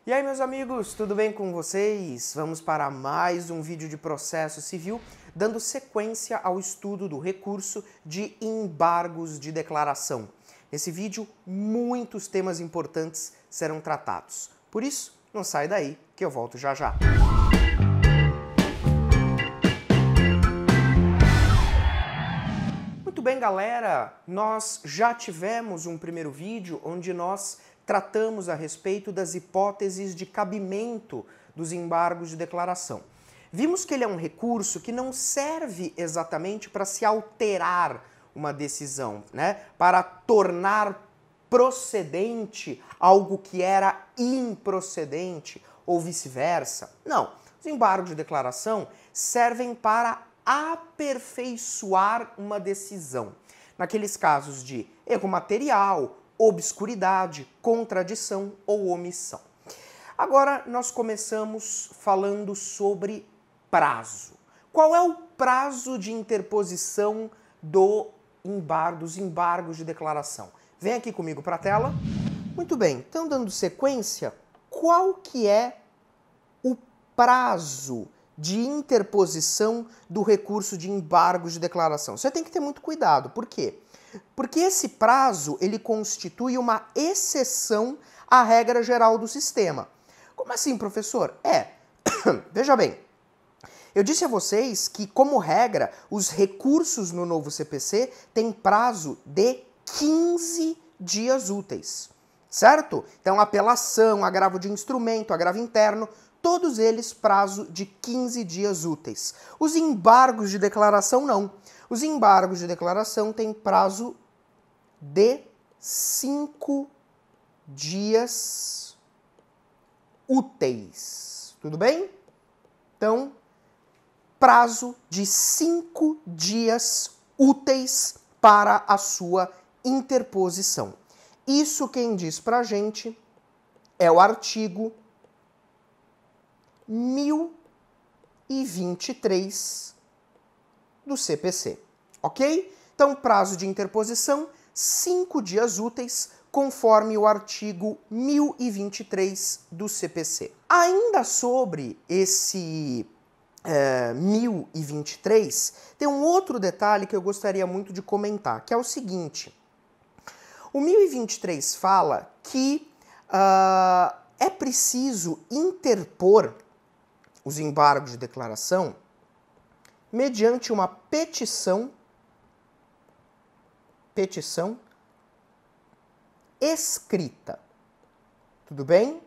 E aí, meus amigos, tudo bem com vocês? Vamos para mais um vídeo de processo civil, dando sequência ao estudo do recurso de embargos de declaração. Nesse vídeo, muitos temas importantes serão tratados. Por isso, não sai daí que eu volto já já. Muito bem, galera, nós já tivemos um primeiro vídeo onde nós tratamos a respeito das hipóteses de cabimento dos embargos de declaração. Vimos que ele é um recurso que não serve exatamente para se alterar uma decisão, né? Para tornar procedente algo que era improcedente ou vice-versa. Não, os embargos de declaração servem para aperfeiçoar uma decisão. Naqueles casos de erro material, obscuridade, contradição ou omissão. Agora nós começamos falando sobre prazo. Qual é o prazo de interposição dos embargos de declaração? Vem aqui comigo para a tela. Muito bem, então dando sequência, qual que é o prazo de interposição do recurso de embargos de declaração? Você tem que ter muito cuidado. Por quê? Porque esse prazo, ele constitui uma exceção à regra geral do sistema. Como assim, professor? Veja bem, eu disse a vocês que, como regra, os recursos no novo CPC têm prazo de 15 dias úteis, certo? Então, apelação, agravo de instrumento, agravo interno, todos eles prazo de 15 dias úteis. Os embargos de declaração não. Os embargos de declaração têm prazo de 5 dias úteis. Tudo bem? Então, prazo de 5 dias úteis para a sua interposição. Isso quem diz pra gente é o artigo 1023 do CPC, ok? Então, prazo de interposição, 5 dias úteis, conforme o artigo 1023 do CPC. Ainda sobre esse 1023, tem um outro detalhe que eu gostaria muito de comentar, que é o seguinte. O 1023 fala que é preciso interpor os embargos de declaração mediante uma petição escrita. Tudo bem?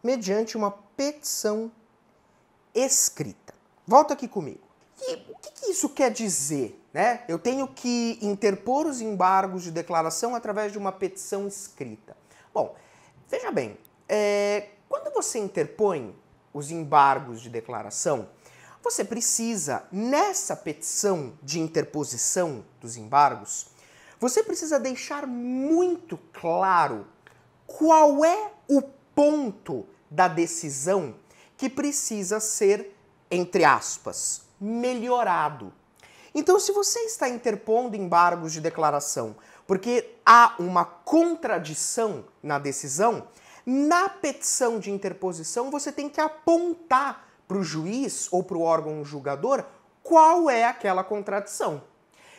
Mediante uma petição escrita. Volta aqui comigo. E o que isso quer dizer, né? Eu tenho que interpor os embargos de declaração através de uma petição escrita. Bom, veja bem, quando você interpõe os embargos de declaração, você precisa, nessa petição de interposição dos embargos, você precisa deixar muito claro qual é o ponto da decisão que precisa ser, entre aspas, melhorado. Então, se você está interpondo embargos de declaração porque há uma contradição na decisão, na petição de interposição você tem que apontar para o juiz ou para o órgão julgador qual é aquela contradição.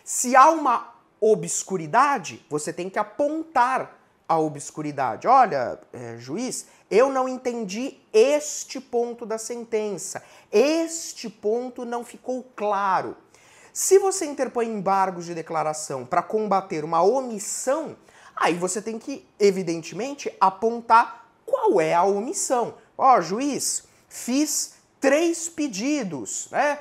Se há uma obscuridade, você tem que apontar a obscuridade. Olha, juiz, eu não entendi este ponto da sentença. Este ponto não ficou claro. Se você interpõe embargos de declaração para combater uma omissão, aí você tem que, evidentemente, apontar qual é a omissão. Ó, juiz, fiz 3 pedidos, né?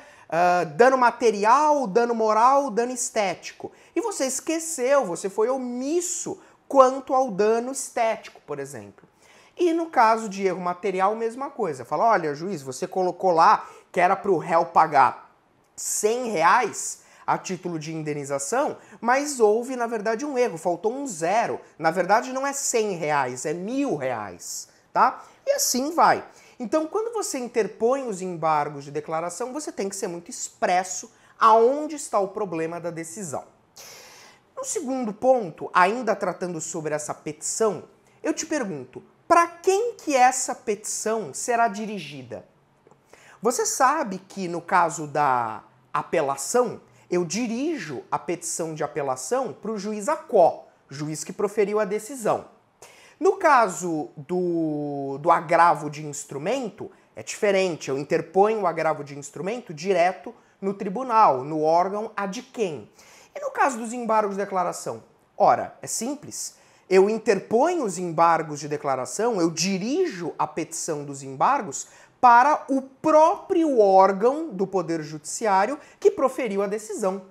Dano material, dano moral, dano estético. E você esqueceu, você foi omisso quanto ao dano estético, por exemplo. E no caso de erro material, mesma coisa. Fala, olha, juiz, você colocou lá que era para o réu pagar R$100 a título de indenização, mas houve, na verdade, um erro, faltou um zero. Na verdade, não é R$100, é R$1.000, tá? E assim vai. Então, quando você interpõe os embargos de declaração, você tem que ser muito expresso aonde está o problema da decisão. No segundo ponto, ainda tratando sobre essa petição, eu te pergunto, Para quem que essa petição será dirigida? Você sabe que no caso da apelação, eu dirijo a petição de apelação para o juiz ACO, juiz que proferiu a decisão. No caso do agravo de instrumento, é diferente, eu interponho o agravo de instrumento direto no tribunal, no órgão ad quem. E no caso dos embargos de declaração? Ora, é simples. Eu interponho os embargos de declaração, eu dirijo a petição dos embargos para o próprio órgão do Poder Judiciário que proferiu a decisão.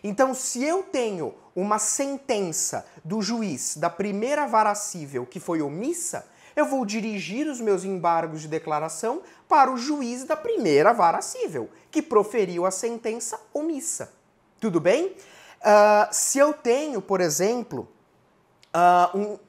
Então, se eu tenho uma sentença do juiz da primeira vara cível que foi omissa, eu vou dirigir os meus embargos de declaração para o juiz da primeira vara cível, que proferiu a sentença omissa. Tudo bem? Se eu tenho, por exemplo,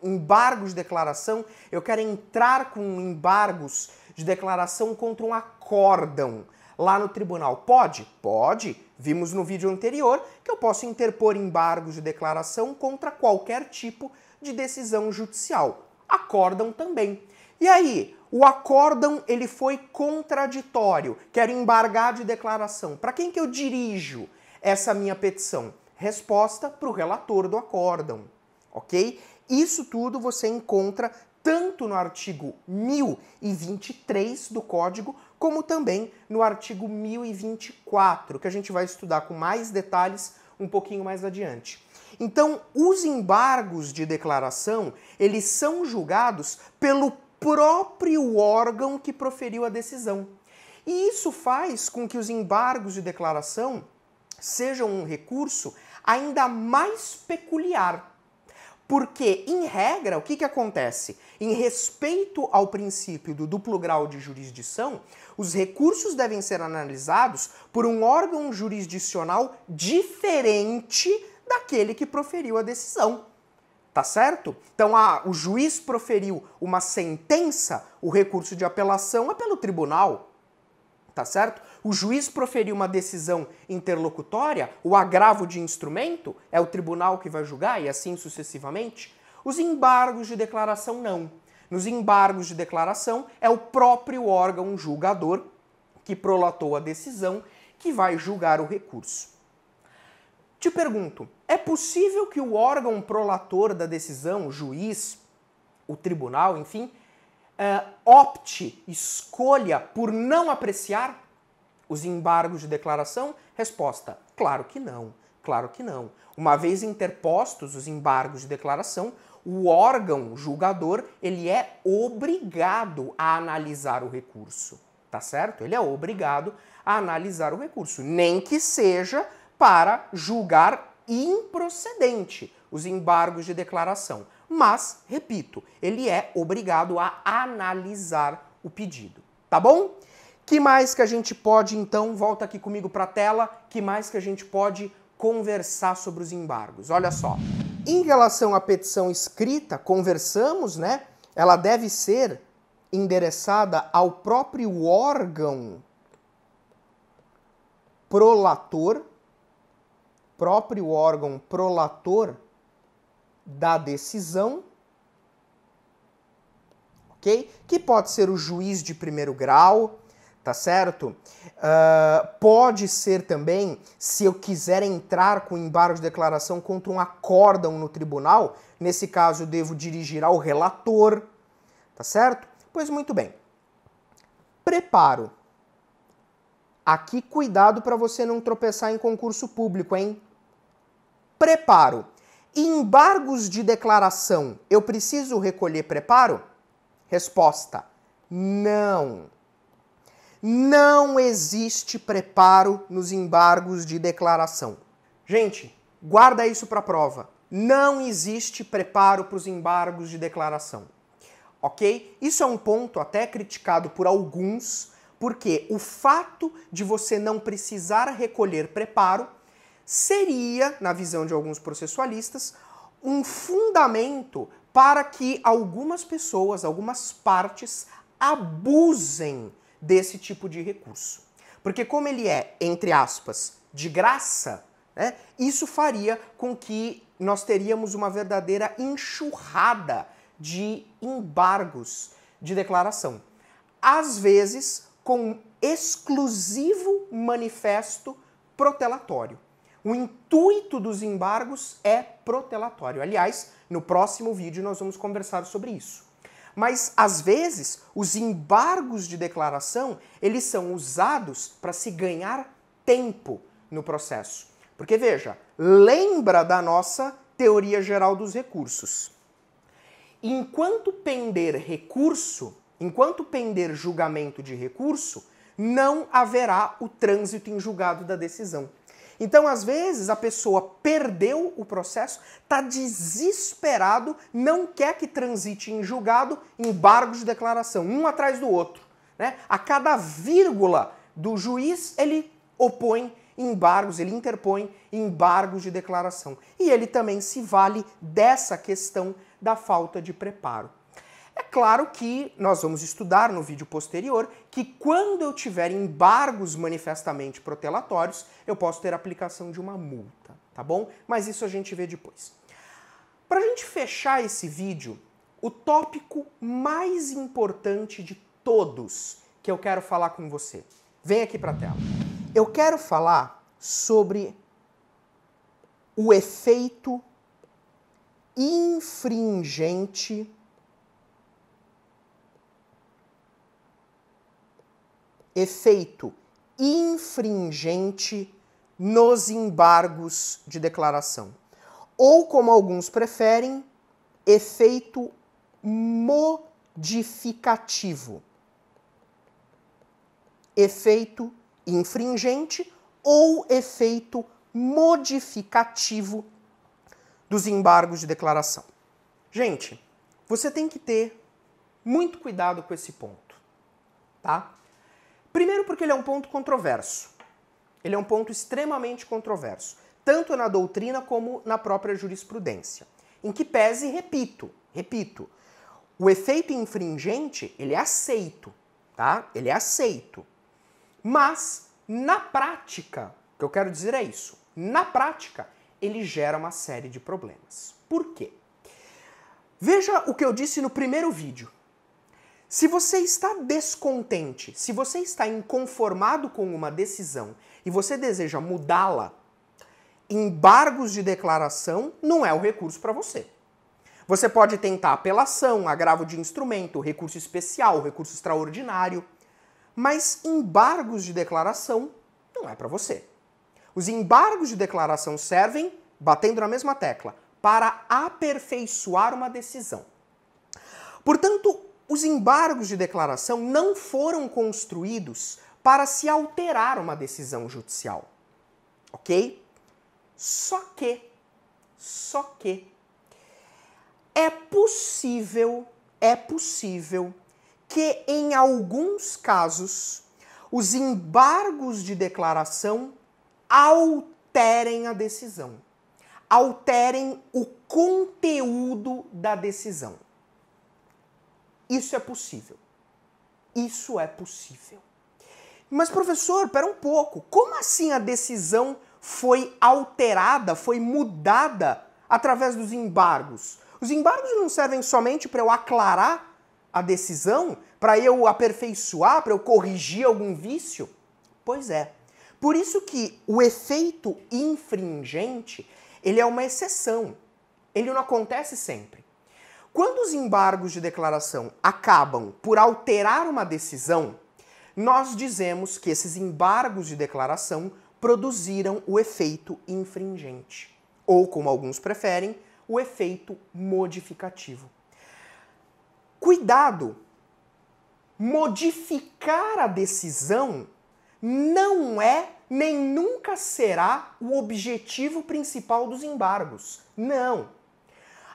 embargos de declaração, eu quero entrar com embargos de declaração contra um acórdão lá no tribunal. Pode? Pode. Vimos no vídeo anterior que eu posso interpor embargos de declaração contra qualquer tipo de decisão judicial. Acórdão também. E aí, o acórdão ele foi contraditório. Quero embargar de declaração. Para quem que eu dirijo essa minha petição? Resposta para o relator do acórdão. Ok? Isso tudo você encontra tanto no artigo 1023 do Código, como também no artigo 1024, que a gente vai estudar com mais detalhes um pouquinho mais adiante. Então, os embargos de declaração, eles são julgados pelo próprio órgão que proferiu a decisão. E isso faz com que os embargos de declaração sejam um recurso ainda mais peculiar. Porque, em regra, o que acontece? Em respeito ao princípio do duplo grau de jurisdição, os recursos devem ser analisados por um órgão jurisdicional diferente daquele que proferiu a decisão. Tá certo? Então, o juiz proferiu uma sentença, o recurso de apelação é pelo tribunal. Tá certo? O juiz proferiu uma decisão interlocutória, o agravo de instrumento é o tribunal que vai julgar e assim sucessivamente. Os embargos de declaração não. Nos embargos de declaração é o próprio órgão julgador que prolatou a decisão que vai julgar o recurso. Te pergunto, é possível que o órgão prolator da decisão, o juiz, o tribunal, enfim, opte, escolha por não apreciar os embargos de declaração? Resposta, claro que não, claro que não. Uma vez interpostos os embargos de declaração, o órgão julgador, ele é obrigado a analisar o recurso, tá certo? Ele é obrigado a analisar o recurso, nem que seja para julgar improcedente os embargos de declaração. Mas, repito, ele é obrigado a analisar o pedido, tá bom? Que mais que a gente pode, então, volta aqui comigo para a tela, que mais que a gente pode conversar sobre os embargos? Olha só, em relação à petição escrita, conversamos, né? Ela deve ser endereçada ao próprio órgão prolator, da decisão, ok? Que pode ser o juiz de primeiro grau, tá certo? Pode ser também, se eu quiser entrar com embargo de declaração contra um acórdão no tribunal, nesse caso eu devo dirigir ao relator, tá certo? Pois muito bem. Preparo. Aqui cuidado para você não tropeçar em concurso público, hein? Preparo. Embargos de declaração, eu preciso recolher preparo? Resposta, não. Não existe preparo nos embargos de declaração. Gente, guarda isso para a prova. Não existe preparo para os embargos de declaração. Ok? Isso é um ponto até criticado por alguns, porque o fato de você não precisar recolher preparo seria, na visão de alguns processualistas, um fundamento para que algumas pessoas, algumas partes, abusem desse tipo de recurso. Porque como ele é, entre aspas, de graça, né, isso faria com que nós teríamos uma verdadeira enxurrada de embargos de declaração, às vezes com exclusivo manifesto protelatório. O intuito dos embargos é protelatório. Aliás, no próximo vídeo nós vamos conversar sobre isso. Mas, às vezes, os embargos de declaração, eles são usados para se ganhar tempo no processo. Porque, veja, lembra da nossa teoria geral dos recursos. Enquanto pender recurso, enquanto pender julgamento de recurso, não haverá o trânsito em julgado da decisão. Então, às vezes, a pessoa perdeu o processo, está desesperado, não quer que transite em julgado embargos de declaração, um atrás do outro, né? A cada vírgula do juiz, ele opõe embargos, ele interpõe embargos de declaração. E ele também se vale dessa questão da falta de preparo. É claro que nós vamos estudar no vídeo posterior que quando eu tiver embargos manifestamente protelatórios, eu posso ter aplicação de uma multa, tá bom? Mas isso a gente vê depois. Para a gente fechar esse vídeo, o tópico mais importante de todos que eu quero falar com você. Vem aqui para a tela. Eu quero falar sobre o efeito infringente nos embargos de declaração. Ou, como alguns preferem, efeito modificativo. Efeito infringente ou efeito modificativo dos embargos de declaração. Gente, você tem que ter muito cuidado com esse ponto, tá? Primeiro porque ele é um ponto controverso. Ele é um ponto extremamente controverso, tanto na doutrina como na própria jurisprudência. Em que pese, repito, o efeito infringente, ele é aceito, tá? Ele é aceito. Mas, na prática, o que eu quero dizer é isso, na prática, ele gera uma série de problemas. Por quê? Veja o que eu disse no primeiro vídeo. Se você está descontente, se você está inconformado com uma decisão e você deseja mudá-la, embargos de declaração não é o recurso para você. Você pode tentar apelação, agravo de instrumento, recurso especial, recurso extraordinário, mas embargos de declaração não é para você. Os embargos de declaração servem, batendo na mesma tecla, para aperfeiçoar uma decisão. Portanto, os embargos de declaração não foram construídos para se alterar uma decisão judicial, ok? Só que é possível que em alguns casos os embargos de declaração alterem a decisão, alterem o conteúdo da decisão. Isso é possível. Isso é possível. Mas, professor, pera um pouco. Como assim a decisão foi alterada, foi mudada através dos embargos? Os embargos não servem somente para eu aclarar a decisão, para eu aperfeiçoar, para eu corrigir algum vício? Pois é. Por isso que o efeito infringente, ele é uma exceção. Ele não acontece sempre. Quando os embargos de declaração acabam por alterar uma decisão, nós dizemos que esses embargos de declaração produziram o efeito infringente. Ou, como alguns preferem, o efeito modificativo. Cuidado! Modificar a decisão não é nem nunca será o objetivo principal dos embargos. Não!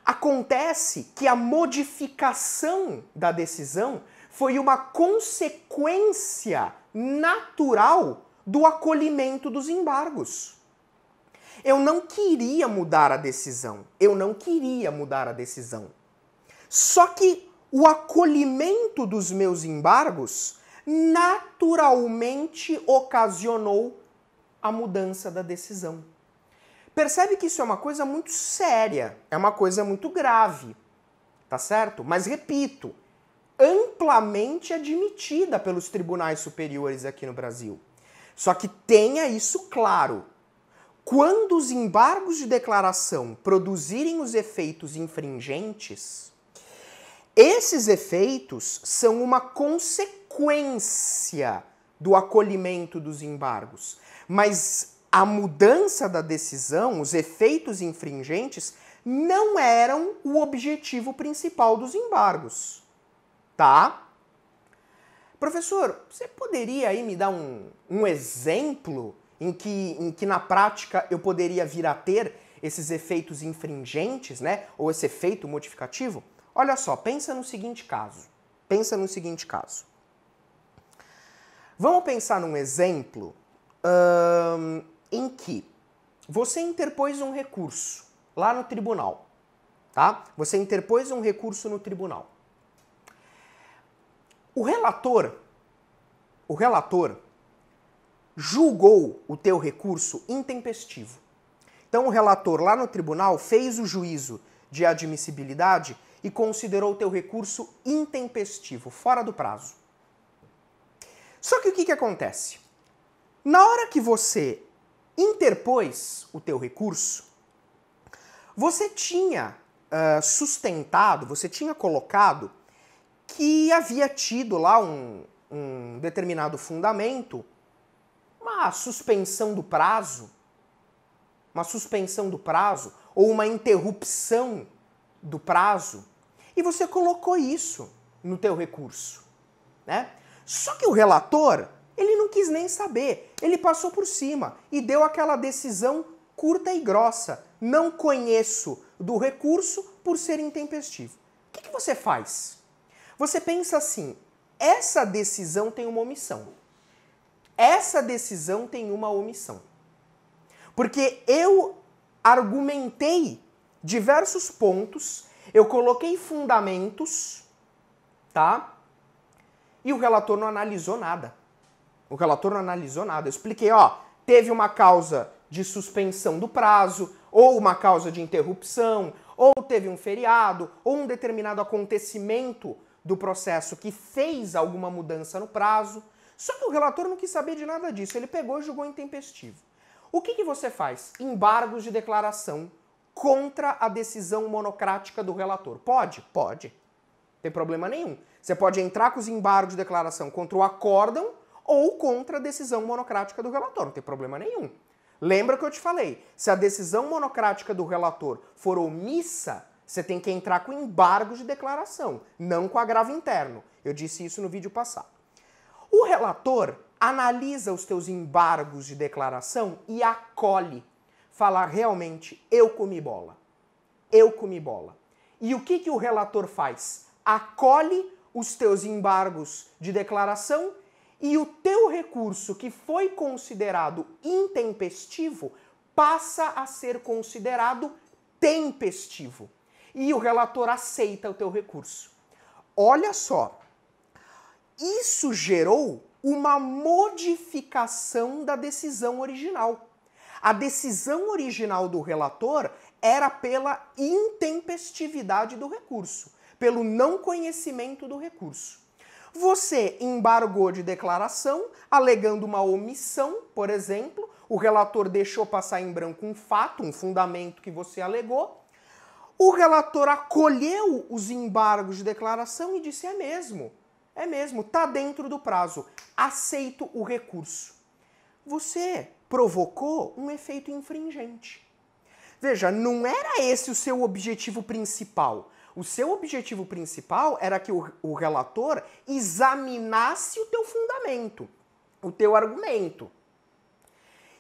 Acontece que a modificação da decisão foi uma consequência natural do acolhimento dos embargos. Eu não queria mudar a decisão. Só que o acolhimento dos meus embargos naturalmente ocasionou a mudança da decisão. Percebe que isso é uma coisa muito séria, é uma coisa muito grave, tá certo? Mas repito, amplamente admitida pelos tribunais superiores aqui no Brasil. Só que tenha isso claro. Quando os embargos de declaração produzirem os efeitos infringentes, esses efeitos são uma consequência do acolhimento dos embargos. Mas a mudança da decisão, os efeitos infringentes, não eram o objetivo principal dos embargos. Tá? Professor, você poderia aí me dar um exemplo em que na prática eu poderia vir a ter esses efeitos infringentes, né? Ou esse efeito modificativo? Olha só, pensa no seguinte caso. Pensa no seguinte caso. Vamos pensar num exemplo em que você interpôs um recurso lá no tribunal, tá? Você interpôs um recurso no tribunal. O relator julgou o teu recurso intempestivo. Então o relator lá no tribunal fez o juízo de admissibilidade e considerou o teu recurso intempestivo, fora do prazo. Só que o que acontece? Na hora que você interpôs o teu recurso, você tinha sustentado, você tinha colocado que havia tido lá um determinado fundamento, uma suspensão do prazo, ou uma interrupção do prazo, e você colocou isso no teu recurso, né? Só que o relator, ele não quis nem saber, ele passou por cima e deu aquela decisão curta e grossa. Não conheço do recurso por ser intempestivo. O que você faz? Você pensa assim, essa decisão tem uma omissão. Essa decisão tem uma omissão. Porque eu argumentei diversos pontos, eu coloquei fundamentos, tá? E o relator não analisou nada. O relator não analisou nada. Eu expliquei, ó, teve uma causa de suspensão do prazo, ou uma causa de interrupção, ou teve um feriado, ou um determinado acontecimento do processo que fez alguma mudança no prazo. Só que o relator não quis saber de nada disso, ele pegou e julgou intempestivo. O que você faz? Embargos de declaração contra a decisão monocrática do relator. Pode? Pode. Não tem problema nenhum. Você pode entrar com os embargos de declaração contra o acórdão ou contra a decisão monocrática do relator. Não tem problema nenhum. Lembra que eu te falei, se a decisão monocrática do relator for omissa, você tem que entrar com embargos de declaração, não com agravo interno. Eu disse isso no vídeo passado. O relator analisa os teus embargos de declaração e acolhe. Fala, realmente, eu comi bola. Eu comi bola. E o que o relator faz? Acolhe os teus embargos de declaração e o teu recurso que foi considerado intempestivo passa a ser considerado tempestivo. E o relator aceita o teu recurso. Olha só, isso gerou uma modificação da decisão original. A decisão original do relator era pela intempestividade do recurso, pelo não conhecimento do recurso. Você embargou de declaração, alegando uma omissão, por exemplo, o relator deixou passar em branco um fato, um fundamento que você alegou, o relator acolheu os embargos de declaração e disse, é mesmo, tá dentro do prazo, aceito o recurso. Você provocou um efeito infringente. Veja, não era esse o seu objetivo principal. O seu objetivo principal era que o relator examinasse o teu fundamento, o teu argumento.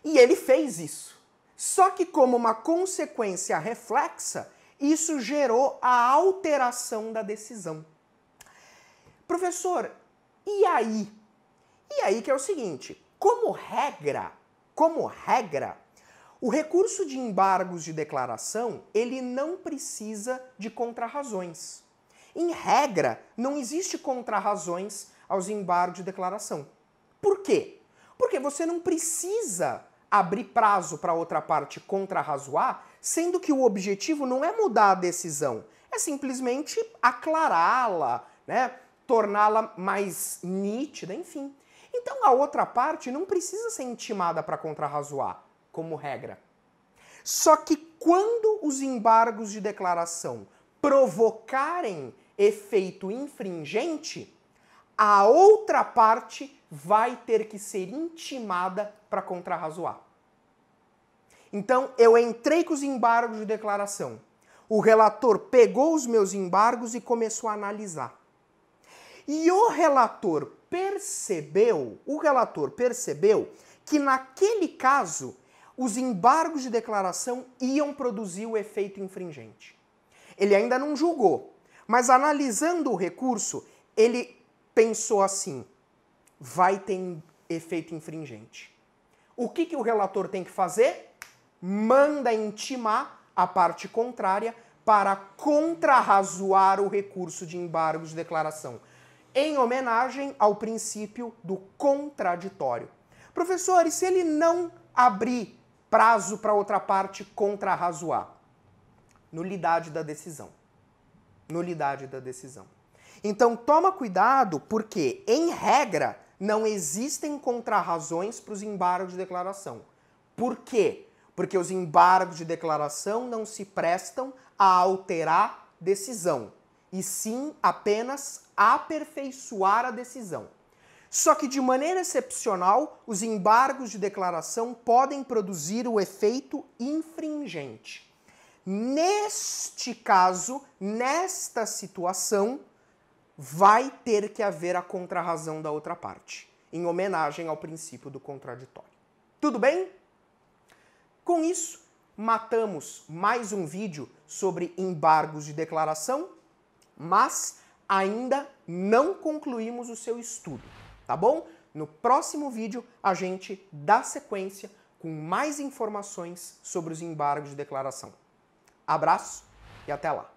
E ele fez isso. Só que como uma consequência reflexa, isso gerou a alteração da decisão. Professor, e aí? E aí que é o seguinte, como regra, o recurso de embargos de declaração, ele não precisa de contrarrazões. Em regra, não existe contrarrazões aos embargos de declaração. Por quê? Porque você não precisa abrir prazo para outra parte contrarrazoar, sendo que o objetivo não é mudar a decisão, é simplesmente aclará-la, né? Torná-la mais nítida, enfim. Então a outra parte não precisa ser intimada para contrarrazoar, como regra. Só que quando os embargos de declaração provocarem efeito infringente, a outra parte vai ter que ser intimada para contrarrazoar. Então, eu entrei com os embargos de declaração. O relator pegou os meus embargos e começou a analisar. E o relator percebeu que naquele caso os embargos de declaração iam produzir o efeito infringente. Ele ainda não julgou, mas analisando o recurso, ele pensou assim: vai ter efeito infringente. O que o relator tem que fazer? Manda intimar a parte contrária para contrarrazoar o recurso de embargos de declaração, em homenagem ao princípio do contraditório. Professor, e se ele não abrir prazo para outra parte contrarrazoar? Nulidade da decisão. Nulidade da decisão. Então toma cuidado, porque, em regra, não existem contrarrazões para os embargos de declaração. Por quê? Porque os embargos de declaração não se prestam a alterar decisão, e sim apenas aperfeiçoar a decisão. Só que, de maneira excepcional, os embargos de declaração podem produzir o efeito infringente. Neste caso, nesta situação, vai ter que haver a contrarrazão da outra parte, em homenagem ao princípio do contraditório. Tudo bem? Com isso, matamos mais um vídeo sobre embargos de declaração, mas ainda não concluímos o seu estudo, tá bom? No próximo vídeo, a gente dá sequência com mais informações sobre os embargos de declaração. Abraço e até lá!